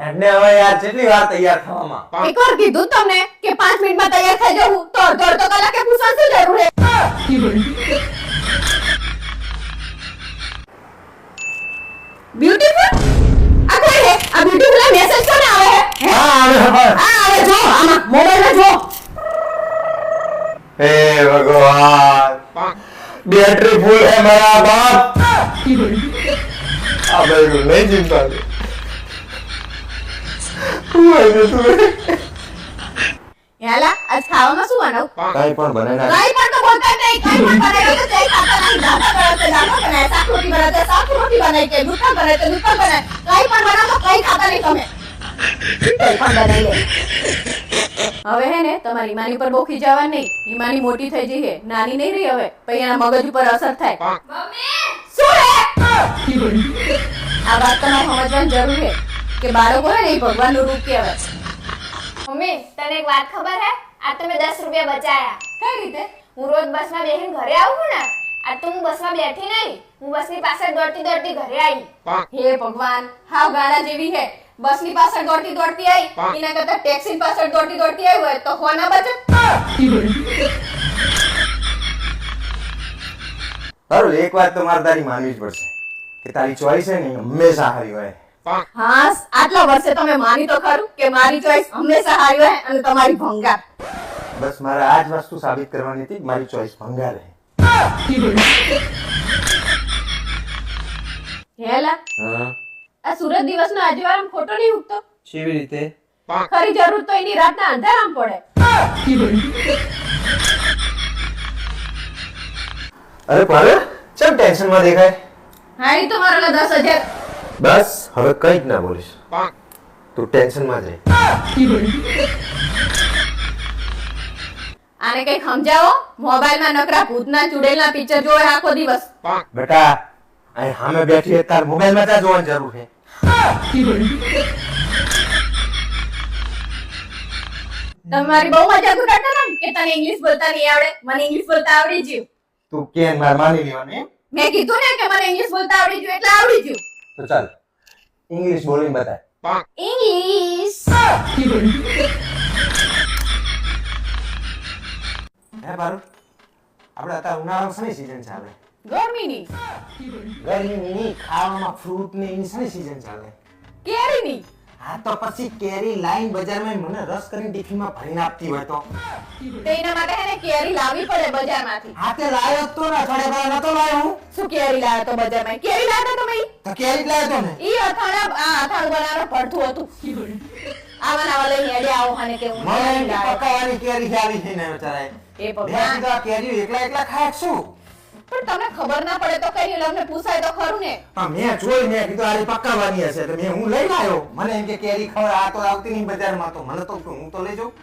એમને હવે યાર કેટલી વાર તૈયાર થવામાં? એકવાર કીધું તમને કે 5 મિનિટમાં તૈયાર થઈ જવું તો અડધો કલાકે પૂછવાની શું જરૂર છે? બ્યુટીફુલ આ કોઈ હે? આ બ્યુટીફુલ આ મેસેજ કોને આવે હે? હા આવે પણ. આ આવે જો આમાં મોબાઈલમાં જો. હે ભગવાન, બેટરી ફૂલ है मेरा बाप. अब नहीं चिंता है. યાલા આજ ખાવામાં શું બનાવું? કાઈ પણ બનાવી કાઈ પણ તો બોલતા જ નહીં. કાઈ પણ બનાવ્યું તો જઈ ખાતા નહીં. દાદા બનાવે, શાક રોટી બનાવે, શાક રોટી બનાવી કે દૂધા બનાવે તો દૂધા બનાવે. કાઈ પણ બનાવો કાઈ ખાતા નહીં તમે. કાઈ પણ બનાવી લે. હવે હે ને તમારી ઈમાની પર બહુ ખીજાવા નહીં. ઈમાની મોટી થઈ જઈ છે, નાની નહીં રહી હવે. પછી એના મગજ ઉપર અસર થાય. મમ્મી શું હે? આ વાત તમારે સમજવાની જરૂર છે કે બાળકો હે ને એ ભગવાનનું રૂપ કહેવાય. મમ્મી તને એક વાત ખબર હે? આ તો મેં 10 રૂપિયા બચાયા. કઈ રીતે? હું રોજ બસમાં બેસીને ઘરે આવું ને, આ તો હું બસમાં બેઠી નહીં, હું બસની પાસે દોડતી દોડતી ઘરે આવી. હે ભગવાન, હાવ ગાડા જેવી છે. બસની પાછળ દોડતી દોડતી આવી, એના કરતા ટેક્સી પાછળ દોડતી દોડતી આવી હોય તો હોના બચત. તારું એક વાત તો મારે તારી માનવી જ પડશે કે તારી ચોઈસ છે ને હંમેશા હારી હોય. હા, આટલા વર્ષે તમે માની તો ખરું કે મારી ચોઈસ હંમેશા હારી હોય અને તમારી ભંગાર. બસ મારે આ જ વસ્તુ સાબિત કરવાની હતી કે મારી ચોઈસ ભંગાર છે. હેલા, હા, આ સુરત દિવસનો આજે વારમ ખોટો નહીં ઉગતો? કેવી રીતે? ખરી જરૂર તો એની રાતના અંધારામ પડે. અરે પારે ચમ ટેન્શન માં દેખાય? હા, એ તો મારા 10,000. બસ હવે કંઈ જ ના બોલીશ. તું ટેન્શન માં જ રહે. આને કઈ સમજાવો. મોબાઈલમાં નકરા ભૂતના ચુડેલના પિક્ચર જોવે આખો દિવસ. બેટા અહીં સામે બેઠી તાર મોબાઈલ માં ત્યાં જોવાની જરૂર છે. તમે મારી બહુ મજાક ઉડાડતા ને કે તને ઇંગ્લિશ બોલતા નહીં આવડે. મને ઇંગ્લિશ બોલતા આવડી ગયું. તું કેન માર માની લેવાની એમ? મેં કીધું ને કે મને ઇંગ્લિશ બોલતા આવડી ગયું એટલે આવડી ગયું. તો ચાલ ઇંગ્લિશ બોલીને બતાય. ઇંગ્લિશ. હે પારુ, આપણે અત્યારે ઉનાળામાં શેની સીઝન ચાલે? ગરમીની. ગરમીની ખાવામાં ફ્રૂટ ને એની શેની સીઝન ચાલે? કેરીની. હા તો પછી કેરી લાઈન બજારમાં મને રસ કરીને ટિફિનમાં ભરીને આપતી હોય તો તેના માટે હે ને કેરી લાવવી પડે બજારમાંથી. હા તે લાયો તો ને અઠવાડિયા નતો લાયો હું. શું કેરી લાવ્યો તો બજારમાં? કેરી લાવ્યો તો ભાઈ? તો કેરી જ લાયો તો ને. ઈ અથાણું બનાવવાનું પડતું હતું. આવા લઈને હેડે આવો અને કે હું મને કેરી લાવ્યો. પકાવાની કેરી આવી છે ને બચારાએ. એ મેં ભગવાન. કીધું આ કેરી એકલા ખાય શું? પણ તમને ખબર ના પડે તો કઈ લમને પૂછાય તો ખરું ને. પણ મેં જોઈ મેં કીધું આરી પકાવાની હશે તો હું લઈ આવ્યો. મને એમ કે કેરી ખબર આ તો આવતી નહીં બજારમાં તો મને તો હું તો લઈ જાઉં.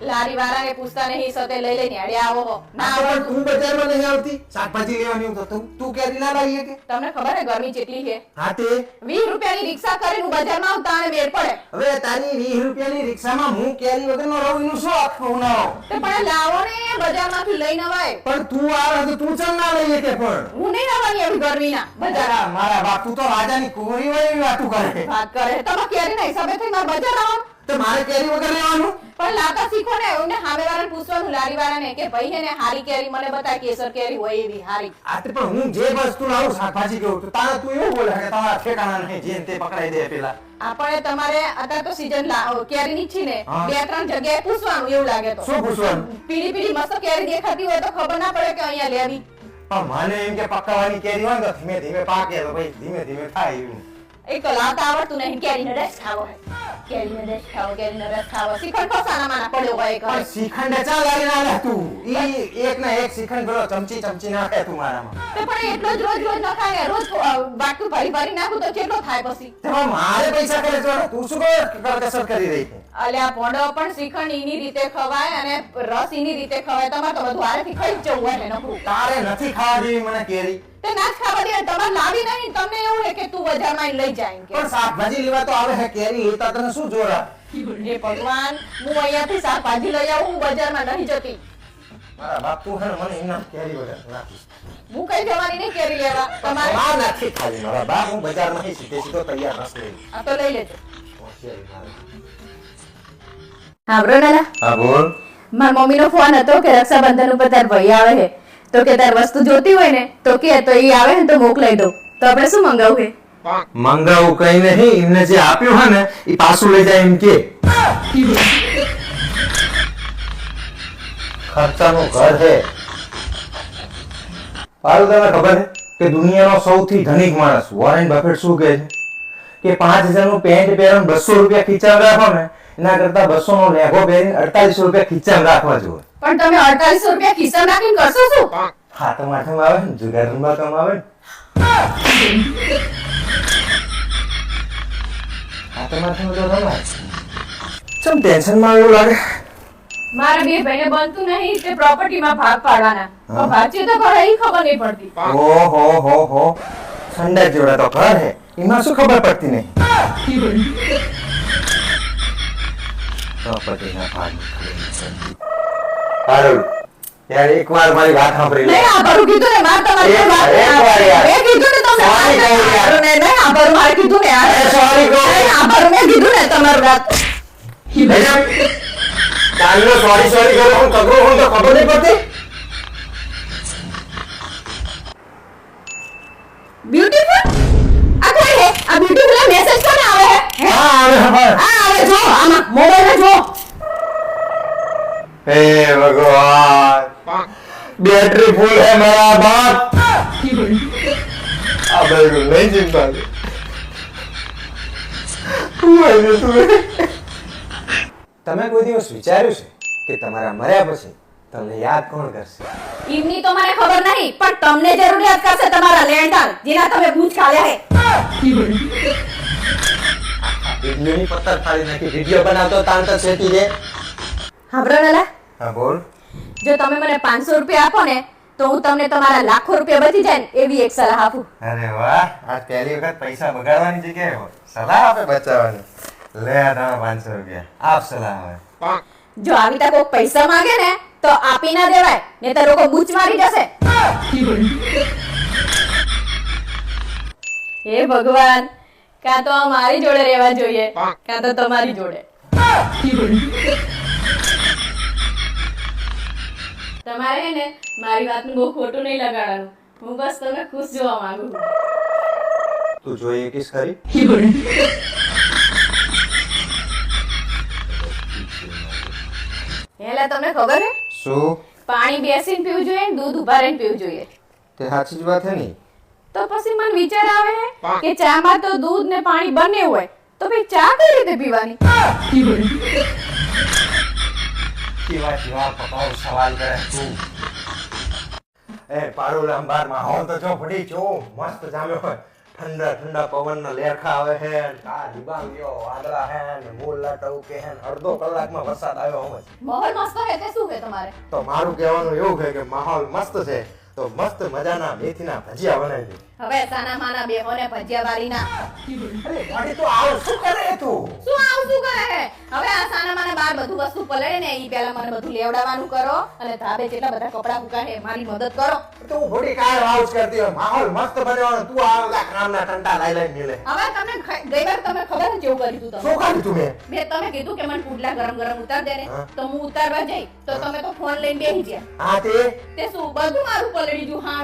લારી વાળાને પૂછતા નહીં સતે લઈ લઈને હેડે આવો હો. ના પણ આવડતું. તું બજારમાં નહીં આવતી શાકભાજી લેવાની હું તો તું કેરી ના લાવીએ કે? તમને ખબર હે ગરમી કેટલી છે? હા તે 20 રૂપિયાની રિક્ષા કરીને હું બજારમાં આવતા અને મેળ પડે. હવે તારી 20 રૂપિયાની રિક્ષામાં હું કેરી વગરનો રહું એનું શું આખો ઉનાળો? તે પણ લાવો ને બજારમાંથી લઈને આવાય. પણ તું આવે તો તું ચમ ના લઈએ કે પણ હું નહીં આવવાની એવી ગરમીના બજાર. મારા બાપુ તો રાજાની કુંવરી હોય એવી વાતું કરે. વાત કરે તમે કેરીના હિસાબે થઈ મારે બજાર આવવાનું. તો મારે કેરી વગર લેવાનું? પણ લાતા શીખો ને એને સામેવાળાને પૂછવાનું લારી વાળાને કે ભાઈ હે ને હારી કેરી મને બતાય કેસર કેરી હોય એવી હારી. આ તે પણ હું જે વસ્તુ લાવું શાકભાજી કેવું તો તારે તું એવું બોલે કે તમારા ઠેકાણા નહીં જેન તે પકડાઈ દે પેલા. આપણે તમારે અત્યારે તો સીઝન કેરીની જ છે ને હા. 2-3 જગ્યાએ પૂછવાનું એવું લાગે તો. શું પૂછવાનું? પીળી પીળી મસ્ત કેરી દેખાતી હોય તો ખબર ના પડે કે અહીંયા લેવી. પણ મને એમ કે પકાવવાની કેરી હોય ને તો ધીમે ધીમે પાકે તો ભાઈ ધીમે ધીમે થાય એવું. એક તો લાવતા આવડતું નહીં કેરીનો રસ ખાવો હોય. કેરીનો રસ ખાવો કેરીનો રસ ખાવો શ્રીખંડ ફસાના માના પડ્યો હોય ઘરે. પણ શ્રીખંડ ચા લાવી ના લે તું. ઈ એક ના એક શ્રીખંડ પેલો ચમચી નાખે તું મારામાં. તો પણ એટલો જ રોજ ન ખાય રોજ બાટલું ભરી નાખું તો કેટલો થાય પછી? તેમાં મારે પૈસા કરે છે તું શું કસર કરી રહી છે? અલ્યા પોડો પણ શ્રીખંડ ઈની રીતે ખવાય અને રસ ઈની રીતે ખવાય. તમારે તો બધું હારેથી ખાઈ જ જવું હોય ને નકરું. તારે નથી ખાવા જેવી મને કેરી. તે ના જ ખાવા દે તમારે લાવી નહીં. તમને એવું હે કે તું બજારમાં લઈ જાય કે પણ શાકભાજી લેવા તો આવે છે કેરી લેતા તને શું જોરા? એ ભગવાન હું અહીંયાથી શાકભાજી લઈ આવું હું બજારમાં નહીં જતી. મારા બાપુ હે ને મને ઇનામ કેરી વગર નાખી. હું કઈ જવાની નહીં કેરી લેવા તમારે. આ નથી ખાલી મારા બાપ હું બજારમાં સીધે સીધો તૈયાર રસ લઈ. આ તો લઈ લેજો. હા બ્રોનાલા હા બોલ. મારા મમ્મીનો ફોન હતો કે રક્ષાબંધન ઉપર તાર ભાઈ આવે છે તો કે તાર વસ્તુ જોતી હોય ને તો કે તો ઈ આવે ને તો મોકલાઈ દો તો આપણે શું મંગાવું છે મંગાવું કઈ નહીં, એમને જે આપ્યું હોય ને એ પાછું લઈ જાય એમ કે. ખર્ચાનું ઘર છે. પારું તને ખબર છે કે દુનિયાનો સૌથી ધનિક માણસ વોરેન બફેટ શું કહે છે કે 5000 નું પેન્ટ પહેરો 200 રૂપિયા ખીચામાં રાખો ને એના કરતા 200 નો લેગો પહેરીને 4800 રૂપિયા ખીચામાં રાખવા જોઈએ. પણ તમે 4800 રૂપિયા ખિસ્સામાં રાખીને કરશો શું હાથમ આઠમ આવે ને જુગાર રમવા કામ આવે ને. હાથમ આઠમ તો રમાય. ચમ ટેન્શન માં એવું લાગે. મારા બે ભાઈને બનતું નહીં તે પ્રોપર્ટીમાં ભાગ પાડવાના તો ભાચી તો કરે ઈ ખબર નહીં પડતી ઓહો ઠંડા જેવડા તો ઘર હે એમાં શું ખબર પડતી નહીં. પ્રોપર્ટીના ભાગ હારું યાર એકવાર મારી વાત સાંભળી લે. નહીં આ ભરું કીધું ને માર તમારી વાત એકવાર યાર. મેં કીધું ને તમને Sorry કહું યાર. નહીં આ ભરું મારે કીધું ને યાર Sorry કહું. નહીં, આ ભરું મેં કીધું ને તમારી વાત ચાલો સોરી કરો હું કગરો હું તો ખબર નહીં પડતી. બ્યુટીફુલ આ કોઈ હે આ બ્યુટીફુલ મેસેજ કોને આવે હે હા આવે ખબર. આવે જો આમાં મોબાઈલ જો हे भगवान बैटरी फुल है मेरा बाप. अब नहीं चिंता તમે કોઈ દિવસ વિચાર્યું છે કે તમારા મર્યા પછી તમને યાદ કોણ કરશે? એમની તો મને ખબર નહીં પણ તમને જરૂરિયાત કરશે તમારા લેન્ડર જેના તમે બૂચ ખાલ્યા હે વિડિયોની પત્તર ફાડી નાખી વિડિયો બનાવતો તાન તો સેટી દે. હાબરોલા હા બોલ. જો તમે મને 500 રૂપિયા આપો ને તો હું તમને તમારા લાખો રૂપિયા બચી જાય ને એવી એક સલાહ આપું. અરે વાહ, આજ પહેલી વખત પૈસા બગાડવાની જગ્યાએ સલાહ આપે બચાવવાની. લે આ તારા 500 રૂપિયા આપ સલાહ આવે. જો આવી રીતે કોઈ પૈસા માંગે ને તો આપી ના દેવાય નહીતર લોકો બૂચ મારી જશે. હે ભગવાન કાં તો આ મારી જોડે રહેવા જોઈએ કાં તો તમારી જોડે. તમારે હે ને મારી વાતનું બહુ ખોટું નહીં લગાડવાનું. હું બસ તમને ખુશ જોવા માંગુ છું. તું જોઈએ કિસ ખરી? એટલે તમને ખબર હે શું? પાણી બેસીને પીવું જોઈએ ને દૂધ ઉભા રહીને પીવું જોઈએ. તે સાચી જ વાત હે ની. તો પછી મને વિચાર આવે હે કે ચામાં તો દૂધ ને પાણી બંને હોય તો ભાઈ ચા કઈ રીતે પીવાની? કેવા પકાવ સવાલ કરે તું. એ પારો લાંબાર માહોલ તો જો પડી જો મસ્ત જામ્યો હોય. ઠંડા ઠંડા પવનના લેરખા આવે હે, આ દિબાંગીઓ વાદળા હે ને મોલા ટવકે હે ને અડધો કલાકમાં વરસાદ આવ્યો હવે. માહોલ મસ્ત હે તે શું હે તમારે? તો મારું કહેવાનું એવું છે કે માહોલ મસ્ત છે તો મસ્ત મજાના મેથીના ભજીયા બનાવી દે. હવે સાના માના બેહોને ભજીયા વાળીના અરે ગાડી તો આવ શું કરે તું? શું આવું શું કરે હે? હવે આ સાના માના બાર બધું વસ્તુ પલળે ને ઈ પહેલા મને બધું લેવડાવવાનું કરો અને ધાબે જેટલા બધા કપડા મૂકા હે મારી મદદ કરો. તું થોડી કાય વાઉસ કરતી હોય. માહોલ મસ્ત બન્યો તું આ કામના ટંટા લાઈ મિલે. હવે તમને ગઈ વાર તમને ખબર છે કેવું કર્યું તું તમે? શું કર્યું તું મેં? મેં તમે કીધું કે મને પુડલા ગરમ ગરમ ઉતાર દે ને તો હું ઉતારવા જઈ તો તમે તો ફોન લઈને બેસી ગયા. હા તે શું બધું મારું પલળી ગયું હા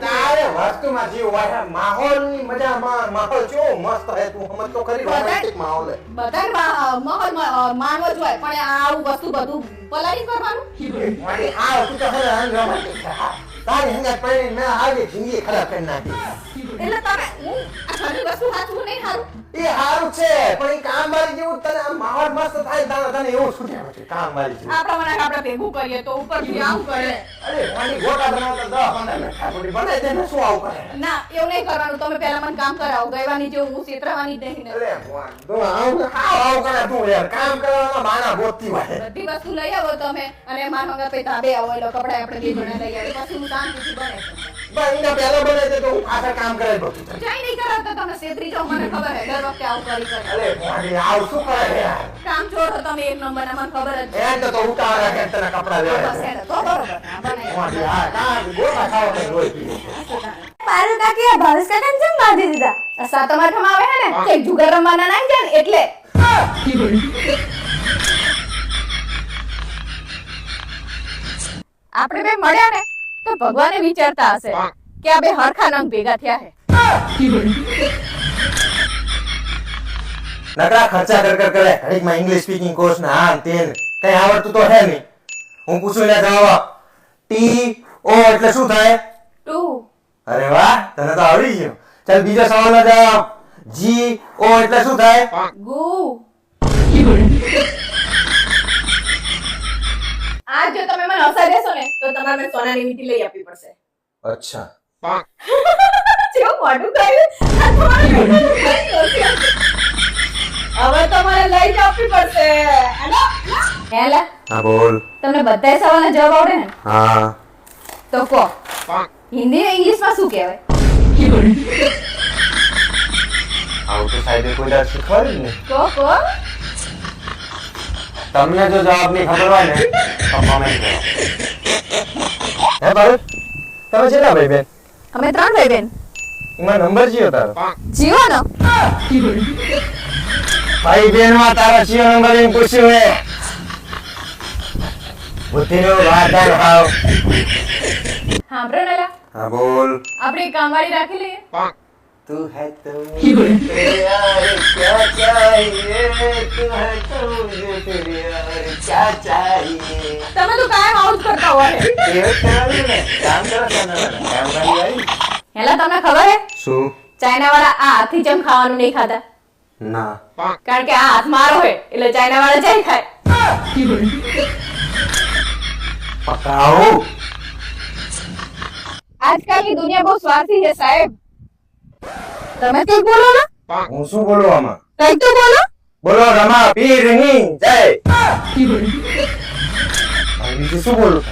તારે વસ્તુમાં જીવ હોય માહોલની મજામાં માહોલ કેવો મસ્ત હે તું સમજ તો ખરી રોમેન્ટિક માહોલ હે. બધા માહોલ માનવો જ હોય પણ આવું વસ્તુ બધું પલાળી કરવાનું. વાડી આ તું તો હે રોમેન્ટિક તારી હંગત પડી મે આવી જિંદગી ખરાબ કરી નાખી. એટલે તમે હું આ ખાલી વસ્તુ હાચું નહીં હારું એ હારું છે પણ એ કામ વાળી જેવું તને આ માહોલ મસ્ત થાય તને એવું શું થાય છે કામ વાળી જેવું. આ પ્રમાણે આપણે ભેગું કરીએ તો ઉપરથી આવું કરે. અરે વાડી ગોટા બનાવતા 10-15 મિનિટ ખાલી બનાવી દે ને શું આવું કરે. ના એવું નહીં કરવાનું તમે પહેલા મને કામ કરાવો ગઈવાની જેવું હું છેતરાવાની જ નહીં ને. અરે ભગવાન તો આવું કરે તું યાર કામ કરવાના માણા ગોતતી હોય. બધી વસ્તુ લઈ આવો તમે અને માનો કે પછી ધાબે આવો એટલે કપડા આપણે બે જણા લઈ આવીએ પછી હું શાંતિથી બને ભાઈ એના પહેલા બનાવી દે તો હું પાછળ કામ કરે બધું. જાય નહીં કરાવતા તમે છેતરી જાઓ મને ખબર હે દર વખતે આવું કરી કરે. અરે વાડી આવું શું કરે યાર. કામ છોડો તમે એક નંબર ના મને ખબર જ છે. એન્ડ તો ઉતાવળ રાખે તને કપડા લેવા બસ હેડો, તો બરોબર હા, બનાવી. વાડી આ કામ ગોટા ખાવા કઈ રોઈ પીએ. મારું કાકી આ ભાવેશ કાકાને જેમ બાંધી દીધા. સાતમ આઠમ આવે હે ને કે જુગાર રમવાના નહીં જાય ને એટલે આપણે બે મળ્યા ને તો ભગવાને વિચારતા હશે કે આ બે હરખા નંગ ભેગા થયા છે. નકરા ખર્ચા કરે ઘડીકમાં ઇંગ્લિશ સ્પીકિંગ કોર્સ ને આ ને તે ને. કઈ આવડતું તો હે નહીં. હું પૂછું ને જવાબ. ટી ઓ એટલે શું થાય? ટુ. અરે વાહ, તને તો આવડી ગયું. ચાલ બીજો સવાલનો જવાબ. જી ઓ એટલે શું થાય? ગુ. આ જો તમે મને હસા દેશો ને તો તમારે મને સોનાની વીંટી લઈ આપવી પડશે. અચ્છા. જેવું મોઢું કર્યું આ તમારે હવે તમારે લઈ જ આપવી પડશે. હેલા હા બોલ. તમને બધાય સવાલના જવાબ આવડે ને? હા. તો કહો હિન્દી ને ઇંગ્લિશમાં શું કહેવાય? આવું તો સાહેબે કોઈ દાડ શીખવાડ્યું ને. કહો તમને જો જવાબ નહીં ખબર હોય ને તો કોમેન્ટ કરો. હે ભારત, તમે કેટલા ભાઈ બેન? અમે 3 ભાઈ બેન. એમાં નંબર જીઓ તારો? જીવાનો. ભાઈ બેન માં તારો જીઓ નંબર એમ પૂછ્યું હે. બુદ્ધિનો વાધાર હાવ. હા બ્રનલા હા બોલ. આપણે કામવાળી રાખી લઈએ. तू है तो मुझे यार क्या चाहिए, तू है तो मुझे तेरे यार क्या चाहिए. તમે તો કાયમ આઉટ કરતા હોય. એ કરાવી ને કામ કરો તને કામ કરી આવી. હેલા તમને ખબર હે શું? ચાઇના વાળા આ હાથથી જેમ ખાવાનું નહીં ખાતા? ના. કારણ કે આ હાથ મારો હોય એટલે ચાઇના વાળા જઈ ખાય. પકાઓ. આજકાલની દુનિયા બહુ સ્વાર્થી છે સાહેબ. તમે કંઈક બોલો ને. હું શું બોલું આમાં? કંઈક તો બોલો. બોલો રમા પીરની જય. બીજું શું બોલું?